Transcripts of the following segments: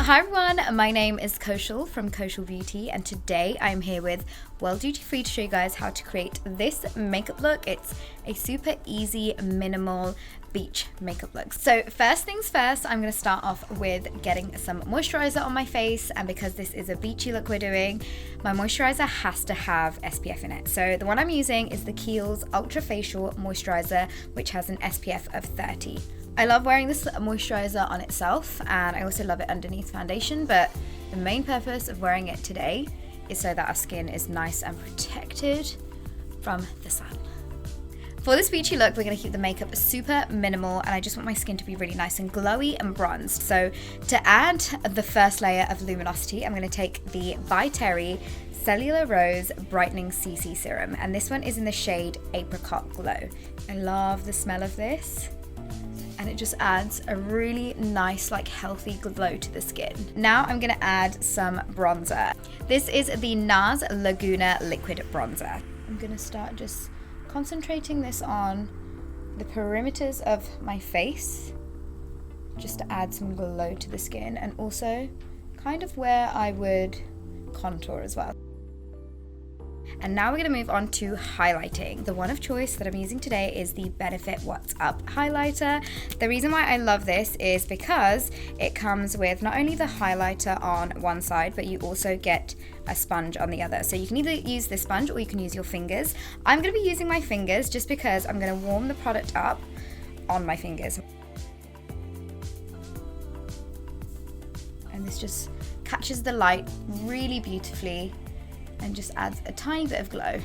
Hi everyone, my name is Kaushal from Kaushal Beauty, and today I'm here with Well Duty Free to show you guys how to create this makeup look. It's a super easy, minimal beach makeup look. So first things first, I'm going to start off with getting some moisturizer on my face, and because this is a beachy look we're doing, my moisturizer has to have SPF in it. So the one I'm using is the Kiehl's Ultra Facial Moisturizer, which has an SPF of 30. I love wearing this moisturizer on itself, and I also love it underneath foundation, but the main purpose of wearing it today is so that our skin is nice and protected from the sun. For this beachy look, we're going to keep the makeup super minimal, and I just want my skin to be really nice and glowy and bronzed. So to add the first layer of luminosity, I'm going to take the By Terry Cellularose Brightening CC Serum, and this one is in the shade Apricot Glow. I love the smell of this, and it just adds a really nice, healthy glow to the skin. Now I'm gonna add some bronzer. This is the NARS Laguna Liquid Bronzer. I'm gonna start just concentrating this on the perimeters of my face, just to add some glow to the skin, and also kind of where I would contour as well. And now we're going to move on to highlighting. The one of choice that I'm using today is the Benefit What's Up highlighter. The reason why I love this is because it comes with not only the highlighter on one side, but you also get a sponge on the other. So you can either use this sponge or you can use your fingers. I'm going to be using my fingers just because I'm going to warm the product up on my fingers. And this just catches the light really beautifully and just adds a tiny bit of glow.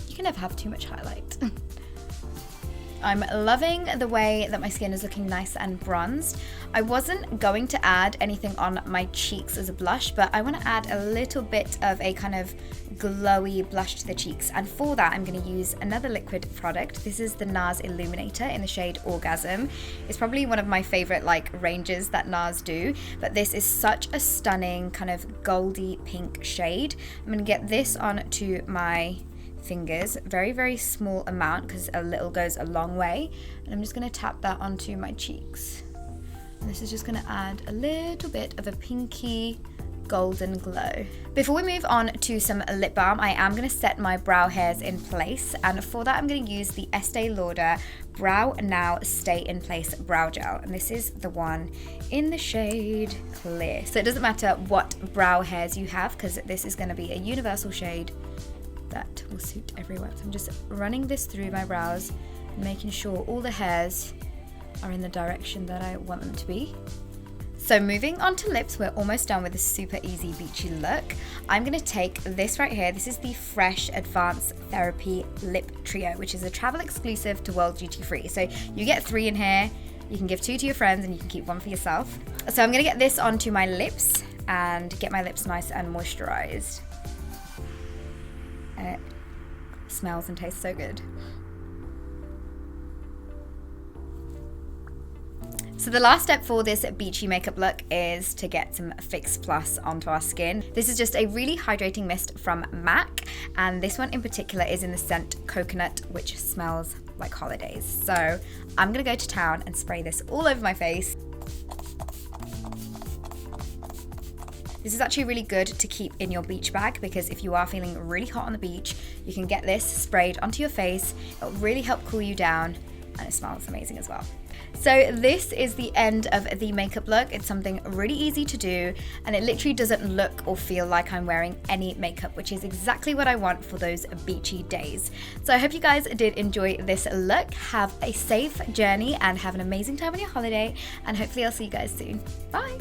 You can never have too much highlight. I'm loving the way that my skin is looking nice and bronzed. I wasn't going to add anything on my cheeks as a blush, but I want to add a little bit of a kind of glowy blush to the cheeks, and for that I'm going to use another liquid product. This is the NARS Illuminator in the shade Orgasm. It's probably one of my favorite ranges that NARS do, but this is such a stunning kind of goldy pink shade. I'm going to get this onto my fingers, very, very small amount because a little goes a long way, and I'm just going to tap that onto my cheeks. And this is just going to add a little bit of a pinky golden glow. Before we move on to some lip balm, I am going to set my brow hairs in place, and for that I'm going to use the Estée Lauder Brow Now Stay in Place Brow Gel, and this is the one in the shade Clear. So it doesn't matter what brow hairs you have, because this is going to be a universal shade that will suit everyone. So I'm just running this through my brows, making sure all the hairs are in the direction that I want them to be. So moving on to lips, we're almost done with a super easy beachy look. I'm going to take this right here. This is the Fresh Advanced Therapy Lip Trio, which is a travel exclusive to World Duty Free. So you get 3 in here, you can give 2 to your friends, and you can keep 1 for yourself. So I'm going to get this onto my lips and get my lips nice and moisturized. And it smells and tastes so good. So the last step for this beachy makeup look is to get some Fix+ onto our skin. This is just a really hydrating mist from MAC, and this one in particular is in the scent Coconut, which smells like holidays. So I'm gonna go to town and spray this all over my face. This is actually really good to keep in your beach bag, because if you are feeling really hot on the beach, you can get this sprayed onto your face. It'll really help cool you down, and it smells amazing as well. So this is the end of the makeup look. It's something really easy to do, and it literally doesn't look or feel like I'm wearing any makeup, which is exactly what I want for those beachy days. So I hope you guys did enjoy this look. Have a safe journey and have an amazing time on your holiday, and hopefully I'll see you guys soon. Bye!